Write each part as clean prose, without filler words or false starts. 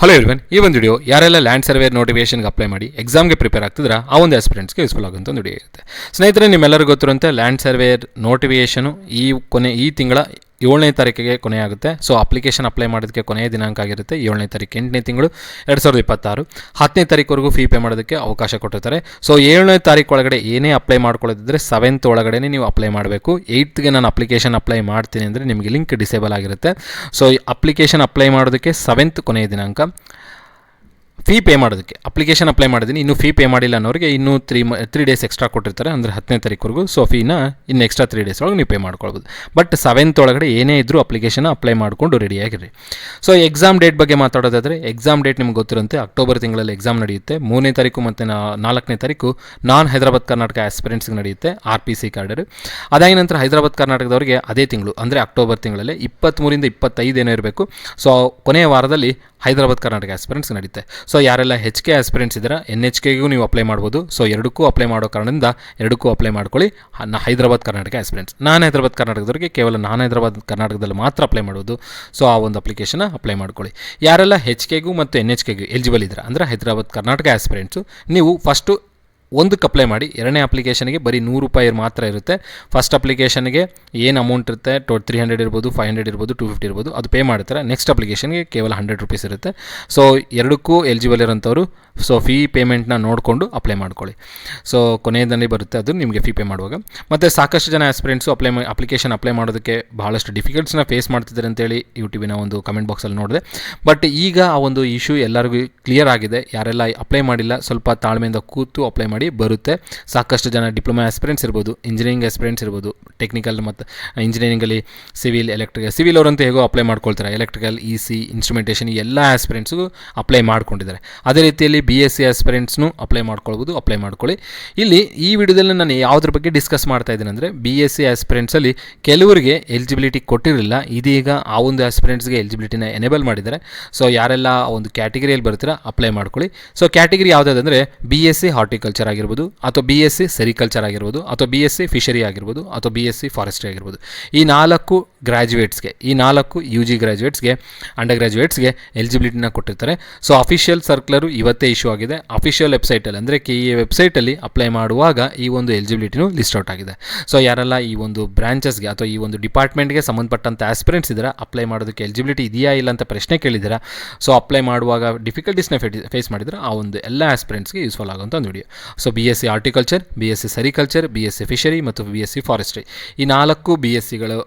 Hello everyone, ಈ ಒಂದು video ಯಾರೆಲ್ಲ ಲ್ಯಾಂಡ್ ಸರ್ವೇರ್ ನೋಟಿಫಿಕೇಷನ್ಗೆ ಅಪ್ಲೈ ಮಾಡಿ ಎಕ್ಸಾಮ್ಗೆ ಪ್ರಿಪೇರ್ ಆಗ್ತಿದ್ರೆ ಆ ಒಂದು ಆಸ್ಪಿರೆಂಟ್ಸ್ಗೆ ಯೂಸ್ಫುಲ್ ಆಗುವಂಥ ಒಂದು ವಿಡಿಯೋ ಇರುತ್ತೆ. ಸ್ನೇಹಿತರೆ, ನಿಮ್ಮೆಲ್ಲರಿಗೂ ಗೊತ್ತಿರುವಂತೆ ಲ್ಯಾಂಡ್ ಸರ್ವೇರ್ ನೋಟಿಫಿಕೇಷನು ಈ ತಿಂಗಳ 7ನೇ ತಾರೀಕಿಗೆ ಕೊನೆಯಾಗುತ್ತೆ. ಸೊ ಅಪ್ಲಿಕೇಶನ್ ಅಪ್ಲೈ ಮಾಡೋದಕ್ಕೆ ಕೊನೆಯ ದಿನಾಂಕ ಆಗಿರುತ್ತೆ 7ನೇ ತಾರೀಕು 8ನೇ ತಿಂಗಳು 2026. 10ನೇ ತಾರೀಕುವರೆಗೂ ಫೀ ಪೇ ಮಾಡೋದಕ್ಕೆ ಅವಕಾಶ ಕೊಟ್ಟಿರ್ತಾರೆ. ಸೊ 7ನೇ ತಾರೀಕು ಒಳಗಡೆ ಏನೇ ಅಪ್ಲೈ ಮಾಡ್ಕೊಳ್ಳೋದಿದ್ರೆ 7th ಒಳಗಡೆ ನೀವು ಅಪ್ಲೈ ಮಾಡಬೇಕು. 8ಗೆ ನಾನು ಅಪ್ಲಿಕೇಶನ್ ಅಪ್ಲೈ ಮಾಡ್ತೀನಿ ಅಂದರೆ ನಿಮಗೆ ಲಿಂಕ್ ಡಿಸೇಬಲ್ ಆಗಿರುತ್ತೆ. ಸೊ ಈ ಅಪ್ಲಿಕೇಶನ್ ಅಪ್ಲೈ ಮಾಡೋದಕ್ಕೆ 7th ಕೊನೆಯ ದಿನಾಂಕ. ಫೀ ಪೇ ಮಾಡೋದಕ್ಕೆ ಅಪ್ಲಿಕೇಶನ್ ಅಪ್ಲೈ ಮಾಡಿದ್ದೀನಿ, ಇನ್ನೂ ಫೀ ಪೇ ಮಾಡಿಲ್ಲ ಅನ್ನೋರಿಗೆ ಇನ್ನೂ 3 ಡೇಸ್ ಎಕ್ಸ್ಟ್ರಾ ಕೊಟ್ಟಿರ್ತಾರೆ, ಅಂದರೆ 10ನೇ ತಾರೀಕುವರೆಗೂ. ಸೊ ಫೀನ ಇನ್ನು ಎಕ್ಸ್ಟ್ರಾ 3 ಡೇಸ್ ಒಳಗೆ ನೀವು ಪೇ ಮಾಡ್ಕೊಳ್ಬೋದು. ಬಟ್ 7th ಒಳಗಡೆ ಏನೇ ಇದ್ದರೂ ಅಪ್ಲಿಕೇಶನ್ ಅಪ್ಲೈ ಮಾಡಿಕೊಂಡು ರೆಡಿಯಾಗಿರಿ. ಸೊ ಎಕ್ಸಾಮ್ ಡೇಟ್ ಬಗ್ಗೆ ಮಾತಾಡೋದಾದರೆ, ಎಕ್ಸಾಮ್ ಡೇಟ್ ನಿಮ್ಗೆ ಗೊತ್ತಿರುವಂತೆ ಅಕ್ಟೋಬರ್ ತಿಂಗಳಲ್ಲಿ ಎಕ್ಸಾಮ್ ನಡೆಯುತ್ತೆ. 3ನೇ ತಾರೀಕು ಮತ್ತು 4ನೇ ತಾರೀಕು ನಾನ್ ಹೈದರಾಬಾದ್ ಕರ್ನಾಟಕ ಆಸ್ಪಿರೆಂಟ್ಸ್ಗೆ ನಡೆಯುತ್ತೆ RPC ಕಾರ್ಡರ್. ಅದಾದ ನಂತರ ಹೈದರಾಬಾದ್ ಕರ್ನಾಟಕದವರಿಗೆ ಅದೇ ತಿಂಗಳು ಅಂದರೆ ಅಕ್ಟೋಬರ್ ತಿಂಗಳಲ್ಲಿ 23ರಿಂದ 25 ಏನೋ ಇರಬೇಕು. ಸೊ ಕೊನೆಯ ವಾರದಲ್ಲಿ ಹೈದರಾಬಾದ್ ಕರ್ನಾಟಕ ಆಸ್ಪಿರೆಂಟ್ಸ್ ನಡೆಯುತ್ತೆ. ಸೊ ಯಾರೆಲ್ಲ HK ಆಸ್ಪಿರೆಂಟ್ಸ್ ಇದ್ದೀರಾ, NHKಗೂ ನೀವು ಅಪ್ಲೈ ಮಾಡ್ಬೋದು. ಸೊ ಎರಡಕ್ಕೂ ಅಪ್ಲೈ ಮಾಡೋ ಕಾರಣದಿಂದ ಎರಡಕ್ಕೂ ಅಪ್ಲೈ ಮಾಡ್ಕೊಳ್ಳಿ. ಹೈದರಾಬಾದ್ ಕರ್ನಾಟಕ ಆಸ್ಪಿರೆಂಟ್ಸ್, ನಾನ್ ಹೈದರಾಬಾದ್ ಕರ್ನಾಟಕದವರಿಗೆ ಕೇವಲ ನಾನ್ ಹೈದರಾಬಾದ್ ಕರ್ನಾಟಕದಲ್ಲಿ ಮಾತ್ರ ಅಪ್ಲೈ ಮಾಡೋದು. ಸೊ ಆ ಒಂದು ಅಪ್ಲಿಕೇಶನ್ ಅಪ್ಲೈ ಮಾಡ್ಕೊಳ್ಳಿ. ಯಾರೆಲ್ಲ HKಗೂ ಮತ್ತು NHKಗೂ ಎಲಿಜಿಬಲ್ ಇದ್ದೀರಾ ಅಂದರೆ ಹೈದರಾಬಾದ್ ಕರ್ನಾಟಕ ಆಸ್ಪಿರೆಂಟ್ಸು, ನೀವು ಫಸ್ಟು ಒಂದಕ್ಕೆ ಅಪ್ಲೈ ಮಾಡಿ. 2ನೇ ಅಪ್ಲಿಕೇಶನ್ಗೆ ಬರೀ ₹100 ಮಾತ್ರ ಇರುತ್ತೆ. ಫಸ್ಟ್ ಅಪ್ಲಿಕೇಶನ್ಗೆ ಏನು ಅಮೌಂಟ್ ಇರುತ್ತೆ, 300 ಇರ್ಬೋದು, 500 ಇರ್ಬೋದು, 250 ಇರ್ಬೋದು, ಅದು ಪೇ ಮಾಡ್ತಾರೆ. ನೆಕ್ಸ್ಟ್ ಅಪ್ಲಿಕೇಶನ್ಗೆ ಕೇವಲ ₹100 ಇರುತ್ತೆ. ಸೊ ಎರಡಕ್ಕೂ ಎಲಿಜಿಬಲ್ ಇರೋಂಥವ್ರು ಸೊ ಫೀ ಪೇಮೆಂಟ್ನ ನೋಡಿಕೊಂಡು ಅಪ್ಲೈ ಮಾಡ್ಕೊಳ್ಳಿ. ಸೊ ಕೊನೆಯದಲ್ಲಿ ಬರುತ್ತೆ ಅದು ನಿಮಗೆ ಫೀ ಪೇ ಮಾಡುವಾಗ. ಮತ್ತು ಸಾಕಷ್ಟು ಜನ ಆಸ್ಪಿರೆಂಟ್ಸು ಅಪ್ಲಿಕೇಶನ್ ಅಪ್ಲೈ ಮಾಡೋದಕ್ಕೆ ಭಾಳಷ್ಟು ಡಿಫಿಕಲ್ಟ್ಸ್ನ ಫೇಸ್ ಮಾಡ್ತಿದ್ದಾರೆ ಅಂತೇಳಿ ಯೂಟ್ಯೂಬಿನ ಒಂದು ಕಮೆಂಟ್ ಬಾಕ್ಸಲ್ಲಿ ನೋಡಿದೆ. ಬಟ್ ಈಗ ಆ ಒಂದು ಇಶ್ಯೂ ಎಲ್ಲರಿಗೂ ಕ್ಲಿಯರ್ ಆಗಿದೆ. ಯಾರೆಲ್ಲ ಅಪ್ಲೈ ಮಾಡಿಲ್ಲ ಸ್ವಲ್ಪ ತಾಳ್ಮೆಯಿಂದ ಕೂತು ಅಪ್ಲೈ ಮಾಡಿ, ಬರುತ್ತೆ. ಸಾಕಷ್ಟು ಜನ ಡಿಪ್ಲೊಮಾ ಆಸ್ಪಿರೆಂಟ್ಸ್ ಇರ್ಬೋದು, ಇಂಜಿನಿಯರಿಂಗ್ ಆಸ್ಪಿರೆಂಟ್ಸ್ ಇರ್ಬೋದು, ಟೆಕ್ನಿಕಲ್ ಮತ್ತು ಇಂಜಿನಿಯರಿಂಗಲ್ಲಿ ಸಿವಿಲ್, ಎಲೆಕ್ಟ್ರಿಕಲ್, ಸಿವಿಲ್ ಅವರಂತೂ ಹೇಗೋ ಅಪ್ಲೈ ಮಾಡ್ಕೊಳ್ತಾರೆ. ಎಲೆಕ್ಟ್ರಿಕಲ್, EC, ಇನ್ಸ್ಟ್ರುಮೆಂಟೇಷನ್ ಎಲ್ಲ ಆಸ್ಪಿರೆಂಟ್ಸ್ಗೂ ಅಪ್ಲೈ ಮಾಡ್ಕೊಂಡಿದ್ದಾರೆ. ಅದೇ ರೀತಿಯಲ್ಲಿ BSc ಆಸ್ಪಿರೆಂಟ್ಸ್ನು ಅಪ್ಲೈ ಮಾಡ್ಕೊಳ್ಬೋದು, ಅಪ್ಲೈ ಮಾಡ್ಕೊಳ್ಳಿ. ಇಲ್ಲಿ ಈ ವಿಡಿಯೋದಲ್ಲಿ ನಾನು ಯಾವುದ್ರ ಬಗ್ಗೆ ಡಿಸ್ಕಸ್ ಮಾಡ್ತಾ ಇದ್ದೀನಿ ಅಂದರೆ, BSc ಆಸ್ಪಿರೆಂಟ್ಸಲ್ಲಿ ಕೆಲವರಿಗೆ ಎಲಿಜಿಬಿಲಿಟಿ ಕೊಟ್ಟಿರಲಿಲ್ಲ, ಇದೀಗ ಆ ಒಂದು ಆಸ್ಪಿರೆಂಟ್ಸ್ಗೆ ಎಲಿಜಿಬಿಲಿಟಿನ ಎನೇಬಲ್ ಮಾಡಿದ್ದಾರೆ. ಸೊ ಯಾರೆಲ್ಲ ಆ ಒಂದು ಕ್ಯಾಟಗರಿಯಲ್ಲಿ ಬರ್ತೀರಾ ಅಪ್ಲೈ ಮಾಡ್ಕೊಳ್ಳಿ. ಸೊ ಕ್ಯಾಟಗರಿ ಯಾವುದಾದಂದರೆ BSc ಹಾರ್ಟಿಕಲ್ಚರ್ ಆಗಿರ್ಬೋದು, ಅಥವಾ BSc ಸೆರಿಕಲ್ಚರ್ ಆಗಿರ್ಬೋದು, ಅಥವಾ BSc ಫಿಶರಿ ಆಗಿರ್ಬೋದು, ಅಥವಾ BSc ಫಾರೆಸ್ಟ್ರಿ ಆಗಿರ್ಬೋದು. ಈ 4 ಗ್ರ್ಯಾಜುಯೇಟ್ಸ್ಗೆ, ಈ 4 UG ಗ್ರ್ಯಾಜುಯೇಟ್ಸ್ಗೆ, ಅಂಡರ್ ಗ್ರ್ಯಾಜುಯೇಟ್ಸ್ಗೆ ಎಲಿಜಿಬಿಲಿಟಿನ ಕೊಟ್ಟಿರ್ತಾರೆ. ಸೊ ಅಫಿಷಿಯಲ್ ಸರ್ಕ್ಯುಲರು ಇವತ್ತೇ ಇಶ್ಯೂ ಆಗಿದೆ. ಅಫಿಷಿಯಲ್ ವೆಬ್ಸೈಟಲ್ಲಿ ಅಂದರೆ KEA ವೆಬ್ಸೈಟಲ್ಲಿ ಅಪ್ಲೈ ಮಾಡುವಾಗ ಈ ಒಂದು ಎಲಿಜಿಬಿಲಿಟಿನೂ ಲಿಸ್ಟ್ ಔಟ್ ಆಗಿದೆ. ಸೊ ಯಾರೆಲ್ಲ ಈ ಒಂದು ಬ್ರಾಂಚಸ್ಗೆ ಅಥವಾ ಈ ಒಂದು ಡಿಪಾರ್ಟ್ಮೆಂಟ್ಗೆ ಸಂಬಂಧಪಟ್ಟಂಥ ಆಸ್ಪಿರೆಂಟ್ಸ್ ಇದ್ದೀರಾ, ಅಪ್ಲೈ ಮಾಡೋದಕ್ಕೆ ಎಲಿಜಿಬಿಲಿಟಿ ಇದೆಯಾ ಇಲ್ಲ ಅಂತ ಪ್ರಶ್ನೆ ಕೇಳಿದ್ದೀರಾ, ಸೊ ಅಪ್ಲೈ ಮಾಡುವಾಗ ಡಿಫಿಕಲ್ಟೀಸ್ನ ಫೇಸ್ ಮಾಡಿದ್ರೆ ಆ ಒಂದು ಎಲ್ಲ ಆಸ್ಪಿರೆಂಟ್ಸ್ಗೆ ಯೂಸ್ಫುಲ್ ಆಗುವಂಥ ಒಂದು video. So BSc horticulture, BSc sericulture, BSc fishery ಮತ್ತು BSc ಫಾರೆಸ್ಟ್ರಿ, ಈ 4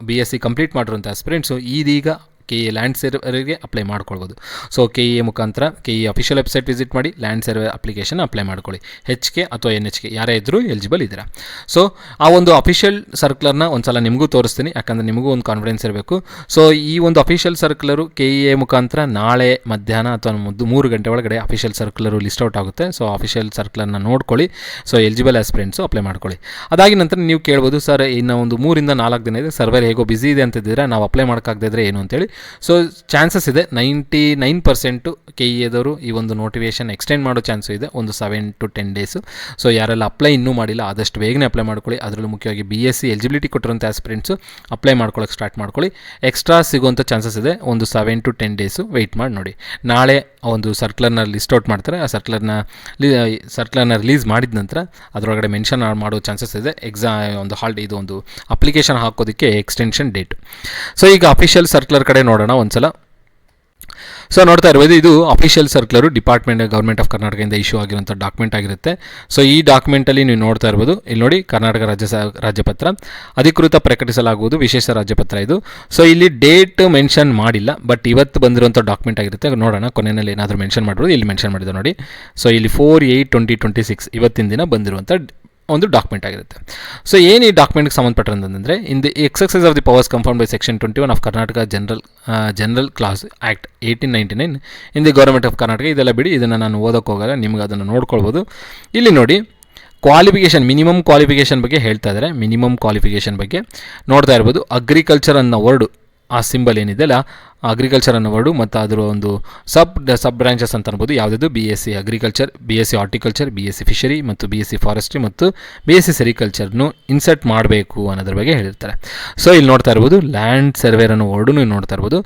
BSc ಕಂಪ್ಲೀಟ್ ಮಾಡಿರುವಂಥ ಆಸ್ಪಿರೆಂಟ್ಸು ಇದೀಗ KEA ಲ್ಯಾಂಡ್ ಸರ್ವೇರ್ಗೆ ಅಪ್ಲೈ ಮಾಡ್ಕೊಳ್ಬೋದು. ಸೊ KEA ಮುಖಾಂತರ KEA ಅಫಿಷಿಯಲ್ ವೆಬ್ಸೈಟ್ ವಿಸಿಟ್ ಮಾಡಿ ಲ್ಯಾಂಡ್ ಸರ್ವೆ ಅಪ್ಲಿಕೇಶನ್ ಅಪ್ಲೈ ಮಾಡ್ಕೊಳ್ಳಿ. HK ಅಥವಾ NHK ಯಾರೇ ಇದ್ದರೂ ಎಲಿಜಿಬಲ್ ಇದ್ದೀರಾ. ಸೊ ಆ ಒಂದು ಅಫಿಷಿಯಲ್ ಸರ್ಕ್ಯುಲರ್ನ ಒಂದು ಸಲ ನಿಮಗೂ ತೋರಿಸ್ತೀನಿ, ಯಾಕಂದರೆ ನಿಮಗೂ ಒಂದು ಕಾನ್ಫಿಡೆನ್ಸ್ ಇರಬೇಕು. ಸೊ ಈ ಒಂದು ಅಫಿಷಿಯಲ್ ಸರ್ಕ್ಯುಲರು KEA ಮುಖಾಂತರ ನಾಳೆ ಮಧ್ಯಾಹ್ನ ಅಥವಾ 3 ಗಂಟೆ ಒಳಗಡೆ ಅಫಿಷಿಯಲ್ ಸರ್ಕ್ಯುಲರು ಲಿಸ್ಟ್ ಔಟ್ ಆಗುತ್ತೆ. ಸೊ ಅಫಿಷಿಯಲ್ ಸರ್ಕ್ಯುಲರ್ನ ನೋಡ್ಕೊಳ್ಳಿ. ಸೊ ಎಲಿಜಿಬಲ್ ಆಸ್ಪಿರೆಂಟ್ಸು ಅಪ್ಲೈ ಮಾಡ್ಕೊಳ್ಳಿ. ಅದಾಗಿ ನಂತರ ನೀವು ಕೇಳ್ಬೋದು, ಸರ್ ಇನ್ನು ಒಂದು 3 ರಿಂದ 4 ದಿನ ಇದೆ, ಸರ್ವರ್ ಹೇಗೋ ಬಿಸಿ ಇದೆ ಅಂತಿದ್ದೀರಾ, ನಾವು ಅಪ್ಲೈ ಮಾಡೋಕ್ಕಾಗದಿದ್ರೆ ಏನು ಅಂತೇಳಿ. ಸೊ ಚಾನ್ಸಸ್ ಇದೆ 99% KEAದವರು ಈ ಒಂದು ನೋಟಿಫಿಕೇಷನ್ ಎಕ್ಸ್ಟೆಂಡ್ ಮಾಡೋ ಚಾನ್ಸು ಇದೆ, ಒಂದು 7 to 10 ಡೇಸು. ಸೊ ಯಾರೆಲ್ಲ ಅಪ್ಲೈ ಇನ್ನೂ ಮಾಡಿಲ್ಲ ಆದಷ್ಟು ಬೇಗನೆ ಅಪ್ಲೈ ಮಾಡ್ಕೊಳ್ಳಿ. ಅದರಲ್ಲೂ ಮುಖ್ಯವಾಗಿ BSc ಎಲಿಜಿಬಿಲಿಟಿ ಕೊಟ್ಟಿರೋಂಥ ಆಸ್ಪಿರೆಂಟ್ಸು ಅಪ್ಲೈ ಮಾಡ್ಕೊಳ್ಳೋಕೆ ಸ್ಟಾರ್ಟ್ ಮಾಡ್ಕೊಳ್ಳಿ. ಎಕ್ಸ್ಟ್ರಾ ಸಿಗುವಂಥ ಚಾನ್ಸಸ್ ಇದೆ, ಒಂದು 7 to 10 ಡೇಸು ವೆಯ್ಟ್ ಮಾಡಿ ನೋಡಿ. ನಾಳೆ ಒಂದು ಸರ್ಕ್ಯುಲರ್ನ ಲಿಸ್ಟ್ ಔಟ್ ಮಾಡ್ತಾರೆ. ಆ ಸರ್ಕ್ಯುಲರ್ನ ರಿಲೀಸ್ ಮಾಡಿದ ನಂತರ ಅದರೊಳಗಡೆ ಮೆನ್ಷನ್ ಮಾಡೋ ಚಾನ್ಸಸ್ ಇದೆ. ಒಂದು ಇದು ಒಂದು ಅಪ್ಲಿಕೇಶನ್ ಹಾಕೋದಕ್ಕೆ ಎಕ್ಸ್ಟೆನ್ಷನ್ ಡೇಟ್. ಸೊ ಈಗ ಅಫಿಷಿಯಲ್ ಸರ್ಕ್ಯುಲರ್ ಕಡೆ ನೋಡೋಣ ಒಂದ್ಸಲ. ಸೊ ನೋಡ್ತಾ ಇರ್ಬೋದು, ಇದು ಅಫಿಷಿಯಲ್ ಸರ್ಕ್ಯುಲರು ಗೌರ್ಮೆಂಟ್ ಆಫ್ ಕರ್ನಾಟಕದಿಂದ ಇಶ್ಯೂ ಆಗಿರುವಂಥ ಡಾಕ್ಯುಮೆಂಟ್ ಆಗಿರುತ್ತೆ. ಸೊ ಈ ಡಾಕ್ಯುಮೆಂಟಲ್ಲಿ ನೀವು ನೋಡ್ತಾ ಇರ್ಬೋದು, ಇಲ್ಲಿ ನೋಡಿ ಕರ್ನಾಟಕ ರಾಜ್ಯಪತ್ರ ಅಧಿಕೃತ ಪ್ರಕಟಿಸಲಾಗುವುದು ವಿಶೇಷ ರಾಜ್ಯಪತ್ರ ಇದು. ಸೊ ಇಲ್ಲಿ ಡೇಟ್ ಮೆನ್ಷನ್ ಮಾಡಿಲ್ಲ, ಬಟ್ ಇವತ್ತು ಬಂದಿರುವಂಥ ಡಾಕ್ಯುಮೆಂಟ್ ಆಗಿರುತ್ತೆ. ನೋಡೋಣ ಕೊನೆಯಲ್ಲಿ ಏನಾದರೂ ಮೆನ್ಷನ್ ಮಾಡ್ಬೋದು. ಇಲ್ಲಿ ಮೆನ್ಷನ್ ಮಾಡಿದೆ ನೋಡಿ. ಸೊ ಇಲ್ಲಿ 4/8/2026 ಇವತ್ತಿನ ದಿನ ಬಂದಿರುವಂಥ ಒಂದು ಡಾಕ್ಯುಮೆಂಟ್ ಆಗಿರುತ್ತೆ. ಸೊ ಏನು ಈ ಡಾಕ್ಯುಮೆಂಟ್ಗೆ ಸಂಬಂಧಪಟ್ಟಂತಂದರೆ, in the exercise of the powers confirmed by section 21 of Karnataka general clauses act 1899 in the government of Karnataka. ಇದೆಲ್ಲ ಬಿಡಿ, ಇದನ್ನು ನಾನು ಓದೋಕ್ಕೆ ಹೋಗಲ್ಲ, ನಿಮ್ಗೆ ಅದನ್ನು ನೋಡ್ಕೊಳ್ಬೋದು. ಇಲ್ಲಿ ನೋಡಿ ಕ್ವಾಲಿಫಿಕೇಷನ್, ಮಿನಿಮಮ್ ಕ್ವಾಲಿಫಿಕೇಷನ್ ಬಗ್ಗೆ ಹೇಳ್ತಾ ಇದ್ದಾರೆ. ಮಿನಿಮಮ್ ಕ್ವಾಲಿಫಿಕೇಷನ್ ಬಗ್ಗೆ ನೋಡ್ತಾ ಇರ್ಬೋದು. ಅಗ್ರಿಕಲ್ಚರ್ ಅನ್ನೋ ವರ್ಡು, ಆ ಸಿಂಬಲ್ ಏನಿದೆ ಅಲ್ಲ, ಅಗ್ರಿಕಲ್ಚರ್ ಅನ್ನೋ ವರ್ಡು ಮತ್ತು ಅದರ ಒಂದು ಸಬ್ ಬ್ರಾಂಚಸ್ ಅಂತ ಅನ್ಬೋದು. ಯಾವುದಾದ್ರು BSc agriculture, BSc horticulture, BSc fishery ಮತ್ತು BSc ಫಾರೆಸ್ಟ್ರಿ ಮತ್ತು BSc ಸೆರಿಕಲ್ಚರ್ನು ಇನ್ಸರ್ಟ್ ಮಾಡಬೇಕು ಅನ್ನೋದ್ರ ಬಗ್ಗೆ ಹೇಳಿರ್ತಾರೆ. ಸೊ ಇಲ್ಲಿ ನೋಡ್ತಾ ಇರ್ಬೋದು ಲ್ಯಾಂಡ್ ಸರ್ವೇರ್ ಅನ್ನೋ ವರ್ಡು ನೀವು ನೋಡ್ತಾ ಇರ್ಬೋದು.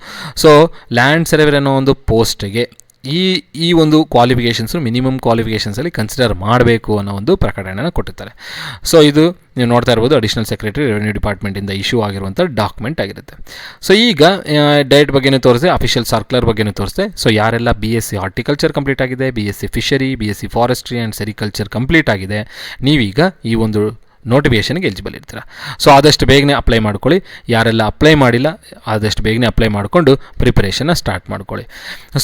ಸೊ ಲ್ಯಾಂಡ್ ಸರ್ವೇರ್ ಅನ್ನೋ ಒಂದು ಪೋಸ್ಟ್ಗೆ ಈ ಒಂದು ಕ್ವಾಲಿಫಿಕೇಷನ್ಸು ಮಿನಿಮಮ್ ಕ್ವಾಲಿಫಿಕೇಷನ್ಸಲ್ಲಿ ಕನ್ಸಿಡರ್ ಮಾಡಬೇಕು ಅನ್ನೋ ಒಂದು ಪ್ರಕಟಣೆನ ಕೊಟ್ಟಿರ್ತಾರೆ. ಸೊ ಇದು ನೀವು ನೋಡ್ತಾ ಇರ್ಬೋದು ಅಡಿಷನಲ್ ಸೆಕ್ರೆಟರಿ ರೆವೆನ್ಯೂ ಡಿಪಾರ್ಟ್ಮೆಂಟಿಂದ ಇಶ್ಯೂ ಆಗಿರುವಂಥ ಡಾಕ್ಯುಮೆಂಟ್ ಆಗಿರುತ್ತೆ. ಸೊ ಈಗ ಡೇಟ್ ಬಗ್ಗೆನೂ ತೋರಿಸಿದೆ, ಅಫಿಷಿಯಲ್ ಸರ್ಕ್ಯುಲರ್ ಬಗ್ಗೆನೂ ತೋರಿಸಿದೆ. ಸೊ ಯಾರೆಲ್ಲ BSc ಹಾರ್ಟಿಕಲ್ಚರ್ ಕಂಪ್ಲೀಟ್ ಆಗಿದೆ, BSc fishery, BSc forestry and sericulture complete ಆಗಿದೆ, ನೀವೀಗ ಈ ಒಂದು ನೋಟಿಫಿಕೇಷನ್ಗೆ ಎಲಿಜಿಬಲ್ ಇರ್ತೀರ. ಸೊ ಆದಷ್ಟು ಬೇಗನೆ ಅಪ್ಲೈ ಮಾಡ್ಕೊಳ್ಳಿ. ಯಾರೆಲ್ಲ ಅಪ್ಲೈ ಮಾಡಿಲ್ಲ ಆದಷ್ಟು ಬೇಗನೆ ಅಪ್ಲೈ ಮಾಡಿಕೊಂಡು ಪ್ರಿಪರೇಷನ್ನ ಸ್ಟಾರ್ಟ್ ಮಾಡ್ಕೊಳ್ಳಿ.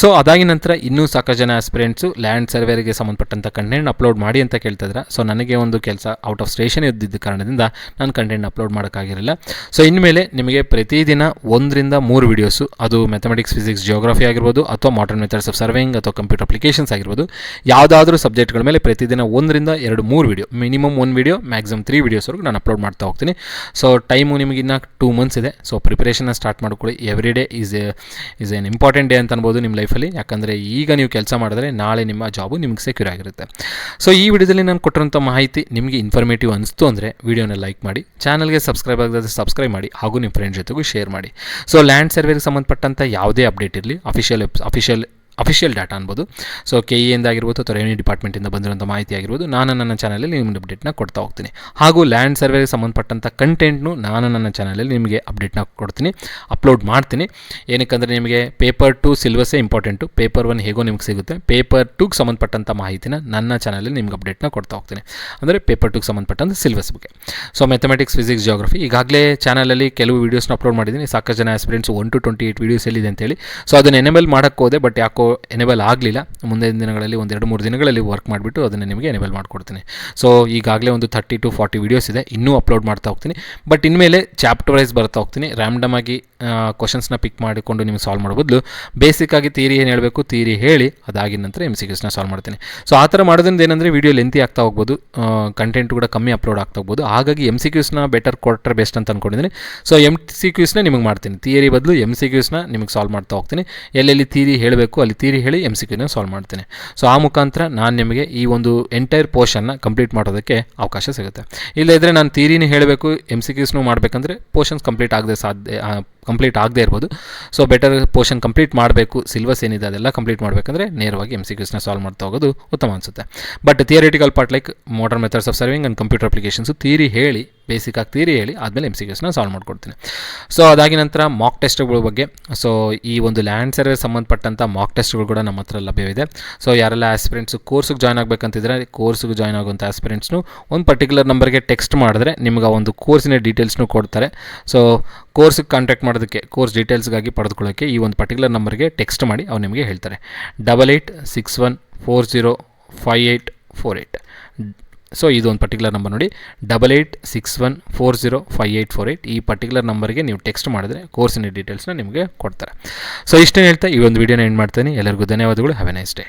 ಸೊ ಅದಾಗಿ ನಂತರ ಇನ್ನೂ ಸಾಕಷ್ಟು ಜನ ಆಸ್ಪಿರೆಂಟ್ಸು ಲ್ಯಾಂಡ್ ಸರ್ವೇರಿಗೆ ಸಂಬಂಧಪಟ್ಟಂಥ ಕಂಟೆಂಟ್ ಅಪ್ಲೋಡ್ ಮಾಡಿ ಅಂತ ಕೇಳ್ತಿದ್ರೆ. ಸೊ ನನಗೆ ಒಂದು ಕೆಲಸ ಔಟ್ ಆಫ್ ಸ್ಟೇಷನ್ ಇದ್ದಿದ್ದ ಕಾರಣದಿಂದ ನಾನು ಕಂಟೆಂಟ್ ಅಪ್ಲೋಡ್ ಮಾಡೋಕ್ಕಾಗಿರಲಿಲ್ಲ. ಸೊ ಇನ್ಮೇಲೆ ನಿಮಗೆ ಪ್ರತಿದಿನ 1-3 ವೀಡಿಯೋಸು, ಅದು ಮ್ಯಾಥಮೆಟಿಕ್ಸ್, ಫಿಸಿಕ್ಸ್, ಜಿಯೋಗ್ರಫಿ ಆಗಿರ್ಬೋದು, ಅಥವಾ ಮಾಡರ್ನ್ ಮೆಥಡ್ಸ್ ಆಫ್ ಸರ್ವೇಯಿಂಗ್ ಅಥವಾ ಕಂಪ್ಯೂಟರ್ ಅಪ್ಲಿಕೇಶನ್ಸ್ ಆಗಿರ್ಬೋದು, ಯಾವುದಾದ್ರೂ ಸಬ್ಜೆಕ್ಟ್ಗಳ ಮೇಲೆ ಪ್ರತಿದಿನ 1-2-3 ವೀಡಿಯೋ, ಮಿನಿಮಮ್ 1 ವೀಡಿಯೋ, ಮ್ಯಾಕ್ಸಿಮಮ್ 3 ವೀಡಿಯೋಸ್ವರೆಗೂ ನಾನು ಅಪ್ಲೋಡ್ ಮಾಡ್ತಾ ಹೋಗ್ತೀನಿ. ಸೊ ಟೈಮು ನಿಮಗೆ ಇನ್ನು 2 ಮಂತ್ಸ್ ಇದೆ. ಸೊ ಪ್ರಿಪರೇಷನ್ನ ಸ್ಟಾರ್ಟ್ ಮಾಡ್ಕೊಳ್ಳಿ. Every day is N important day ಅಂತ ಅನ್ಬೋದು ನಿಮ್ಮ ಲೈಫಲ್ಲಿ. ಯಾಕಂದರೆ ಈಗ ನೀವು ಕೆಲಸ ಮಾಡಿದ್ರೆ ನಾಳೆ ನಿಮ್ಮ ಜಾಬು ನಿಮ್ಗೆ ಸೆಕ್ಯೂರ್ ಆಗಿರುತ್ತೆ. ಸೊ ಈ ವಿಡಿಯೋದಲ್ಲಿ ನಾನು ಕೊಟ್ಟಿರೋಂಥ ಮಾಹಿತಿ ನಿಮಗೆ ಇನ್ಫಾರ್ಮೇಟಿವ್ ಅನಿಸ್ತು ಅಂದರೆ ವಿಡಿಯೋನ ಲೈಕ್ ಮಾಡಿ, ಚಾನಲ್ಗೆ ಸಬ್ಸ್ಕ್ರೈಬ್ ಆಗದೆ ಸಬ್ಸ್ಕ್ರೈಬ್ ಮಾಡಿ, ಹಾಗೂ ನಿಮ್ಮ ಫ್ರೆಂಡ್ಸ್ ಜೊತೆಗೂ ಶೇರ್ ಮಾಡಿ. ಸೊ ಲ್ಯಾಂಡ್ ಸರ್ವೇಗೆ ಸಂಬಂಧಪಟ್ಟಂಥ ಯಾವುದೇ ಅಪ್ಡೇಟ್ ಇರಲಿ, ಅಫಿಷಿಯಲ್ ಡಾಟಾ ಅನ್ಬೋದು. ಸೊ KE ಆಗಿರ್ಬೋದು ಅಥವಾ ರೆವೆನ್ಯೂ ಡಿಪಾರ್ಟ್ಮೆಂಟಿಂದ ಬಂದಿರೋಂಥ ಮಾಹಿತಿ ಆಗಿರ್ಬೋದು, ನಾನು ನನ್ನ ಚಾನಲಲ್ಲಿ ನಿಮಗೆ ಅಪ್ಡೇಟ್ನ ಕೊಡ್ತಾ ಹೋಗ್ತೀನಿ. ಹಾಗೂ ಲ್ಯಾಂಡ್ ಸರ್ವೆಗೆ ಸಂಬಂಧಪಟ್ಟಂಥ ಕಂಟೆಂಟ್ನು ನಾನು ನನ್ನ ಚಾನಲಲ್ಲಿ ನಿಮಗೆ ಅಪ್ಡೇಟ್ನ ಕೊಡ್ತೀನಿ, ಅಪ್ಲೋಡ್ ಮಾಡ್ತೀನಿ. ಏನಕ್ಕಂದರೆ ನಿಮಗೆ ಪೇಪರ್ 2 ಸಿಲೆಬಸ್ಸೇ ಇಂಪಾರ್ಟೆಂಟು. ಪೇಪರ್ 1 ಹೇಗೋ ನಿಮ್ಗೆ ಸಿಗುತ್ತೆ, ಪೇಪರ್ 2ಗೆ ಸಂಬಂಧಪಟ್ಟಂಥ ಮಾಹಿತಿನ ನನ್ನ ಚಾನಲಲ್ಲಿ ನಿಮ್ಗೆ ಅಪ್ಡೇಟ್ನ ಕೊಡ್ತಾ ಹೋಗ್ತೀನಿ. ಅಂದರೆ ಪೇಪರ್ 2ಗೆ ಸಂಬಂಧಪಟ್ಟಂಥ ಸಿಲೆಬಸ್ ಬಗ್ಗೆ. ಸೊ ಮ್ಯಾಥಮೆಟಿಕ್ಸ್, ಫಿಸಿಕ್ಸ್, ಜಿಯೋಗ್ರಫಿ ಈಗಾಗಲೇ ಚಾನಲಲ್ಲಿ ಕೆಲವು ವೀಡಿಯೋಸ್ನ ಅಪ್ಲೋಡ್ ಮಾಡಿದ್ದೀನಿ. ಸಾಕಷ್ಟು ಜನ ಆಸ್ಪಿರೆಂಟ್ಸ್ 1 to 28 ವೀಡಿಯೋಸ್ ಎಲ್ಲಿದೆ ಅಂತೇಳಿ. ಸೊ ಅದನ್ನು ಎನೇಬಲ್ ಮಾಡೋಕ್ಕೆ ಹೋದೆ, ಬಟ್ ಯಾಕೋ ಎನೇಬಲ್ ಆಗಲಿಲ್ಲ. ಮುಂದಿನ ದಿನಗಳಲ್ಲಿ 1-2-3 ದಿನಗಳಲ್ಲಿ ವರ್ಕ್ ಮಾಡಿಬಿಟ್ಟು ಅದನ್ನು ನಿಮಗೆ ಎನೇಬಲ್ ಮಾಡಿಕೊಡ್ತೀನಿ. ಸೊ ಈಗಾಗಲೇ ಒಂದು 30 to 40 ವೀಡಿಯೋಸ್ ಇದೆ, ಇನ್ನೂ ಅಪ್ಲೋಡ್ ಮಾಡ್ತಾ ಹೋಗ್ತೀನಿ. ಬಟ್ ಇನ್ಮೇಲೆ ಚಾಪ್ಟರ್ ವೈಸ್ ಬರ್ತಾ ಹೋಗ್ತೀನಿ. ರ್ಯಾಂಡಮ್ ಆಗಿ ಕ್ವಶನ್ಸ್ನ ಪಿಕ್ ಮಾಡಿಕೊಂಡು ನಿಮಗೆ ಸಾಲ್ವ್ ಮಾಡೋ ಬದಲು ಬೇಸಿಕ್ಕಾಗಿ ಥಿಯರಿ ಏನು ಹೇಳಬೇಕು ಥಿಯರಿ ಹೇಳಿ ಅದಾಗಿದ ನಂತರ MCQsನ ಸಾಲ್ವ್ ಮಾಡ್ತೀನಿ. ಸೊ ಆ ಥರ ಮಾಡೋದ್ರಿಂದ ಏನಂದರೆ ವೀಡಿಯೋ ಲೆಂತಿ ಆಗ್ತಾ ಹೋಗ್ಬೋದು, ಕಂಟೆಂಟ್ ಕೂಡ ಕಮ್ಮಿ ಅಪ್ಲೋಡ್ ಆಗ್ತಾ ಹೋಗ್ಬೋದು. ಹಾಗಾಗಿ MCQsನ ಬೆಟರ್ ಕೊಟ್ಟರೆ ಬೆಸ್ಟ್ ಅಂತ ಅಂದ್ಕೊಂಡಿದ್ದೀನಿ. ಸೊ MCQsನ ನಿಮಗೆ ಮಾಡ್ತೀನಿ, ಥಿಯರಿ ಬದಲು MCQsನ ನಿಮಗೆ ಸಾಲ್ವ್ ಮಾಡ್ತಾ ಹೋಗ್ತೀನಿ. ಎಲ್ಲೆಲ್ಲಿ ಥಿಯರಿ ಹೇಳಬೇಕು ಅಲ್ಲಿ ಥಿಯರಿ ಹೇಳಿ MCQನ ಸಾಲ್ವ್ ಮಾಡ್ತೀನಿ. ಸೊ ಆ ಮುಖಾಂತರ ನಾನು ನಿಮಗೆ ಈ ಒಂದು ಎಂಟೈರ್ ಪೋರ್ಷನ್ನ ಕಂಪ್ಲೀಟ್ ಮಾಡೋದಕ್ಕೆ ಅವಕಾಶ ಸಿಗುತ್ತೆ. ಇಲ್ಲದಿದ್ದರೆ ನಾನು ಥಿಯರಿನೇ ಹೇಳಬೇಕು, MCQsನೂ ಮಾಡಬೇಕಂದ್ರೆ ಪೋರ್ಷನ್ಸ್ ಕಂಪ್ಲೀಟ್ ಆಗದೆ ಇರ್ಬೋದು. ಸೊ ಬೆಟರ್ ಪೋರ್ಷನ್ ಕಂಪ್ಲೀಟ್ ಮಾಡಬೇಕು, ಸಿಲೆಬಸ್ ಏನಿದೆ ಅದೆಲ್ಲ ಕಂಪ್ಲೀಟ್ ಮಾಡಬೇಕಂದ್ರೆ ನೇರವಾಗಿ MCQsನ ಸಾಲ್ವ್ ಮಾಡ್ತಾ ಹೋಗೋದು ಉತ್ತಮ ಅನಿಸುತ್ತೆ. But theoretical part like modern methods of serving and computer applications theory ಹೇಳಿ, ಬೇಸಿಕ್ಕಾಗಿ ಥಿಯರಿ ಹೇಳಿ ಆದಮೇಲೆ MCQsನ ಸಾಲ್ವ್ ಮಾಡ್ಕೊಡ್ತೀನಿ. ಸೊ ಅದಾಗಿ ನಂತರ ಮಾಕ್ ಟೆಸ್ಟ್ಗಳ ಬಗ್ಗೆ. ಸೊ ಈ ಒಂದು ಲ್ಯಾಂಡ್ ಸರ್ವೆ ಸಂಬಂಧಪಟ್ಟಂಥ ಮಾಕ್ ಟೆಸ್ಟ್ಗಳು ಕೂಡ ನಮ್ಮ ಹತ್ರ ಲಭ್ಯವಿದೆ. ಸೊ ಯಾರೆಲ್ಲ ಆಸ್ಪಿರೆಂಟ್ಸು ಕೋರ್ಸಿಗೆ ಜಾಯ್ನ್ ಆಗಬೇಕಂತಿದ್ರೆ ಕೋರ್ಸಿಗೆ ಜಾಯ್ನ್ ಆಗುವಂಥ ಆಸ್ಪಿರೆಂಟ್ಸ್ನು ಒಂದು ಪರ್ಟಿಕ್ಯುಲರ್ ನಂಬರ್ಗೆ ಟೆಕ್ಸ್ಟ್ ಮಾಡಿದ್ರೆ ನಿಮ್ಗೆ ಆ ಒಂದು ಕೋರ್ಸಿನ ಡೀಟೇಲ್ಸ್ನು ಕೊಡ್ತಾರೆ. ಸೊ ಕೋರ್ಸಿಗೆ ಕಾಂಟ್ಯಾಕ್ಟ್ ಮಾಡೋದಕ್ಕೆ, ಕೋರ್ಸ್ ಡೀಟೇಲ್ಸ್ಗಾಗಿ ಪಡೆದುಕೊಳ್ಳೋಕ್ಕೆ ಈ ಒಂದು ಪರ್ಟಿಕ್ಯುಲರ್ ನಂಬರ್ಗೆ ಟೆಕ್ಸ್ಟ್ ಮಾಡಿ ಅವ್ರು ನಿಮಗೆ ಹೇಳ್ತಾರೆ. 8861405848. ಸೊ ಇದು ಒಂದು ಪರ್ಟಿಕ್ಯುಲರ್ ನಂಬರ್ ನೋಡಿ, 8861405848. ಈ ಪರ್ಟಿಕ್ಯುಲರ್ ನಂಬರ್ಗೆ ನೀವು ಟೆಕ್ಸ್ಟ್ ಮಾಡಿದ್ರೆ ಕೋರ್ಸಿನ ಡೀಟೇಲ್ಸ್ನ ನಿಮಗೆ ಕೊಡ್ತಾರೆ. ಸೊ ಇಷ್ಟೇ ಹೇಳ್ತಾ ಈ ಒಂದು ವಿಡಿಯೋನ ಎಂಡ್ ಮಾಡ್ತೀನಿ. ಎಲ್ಲರಿಗೂ ಧನ್ಯವಾದಗಳು. Have A nice day.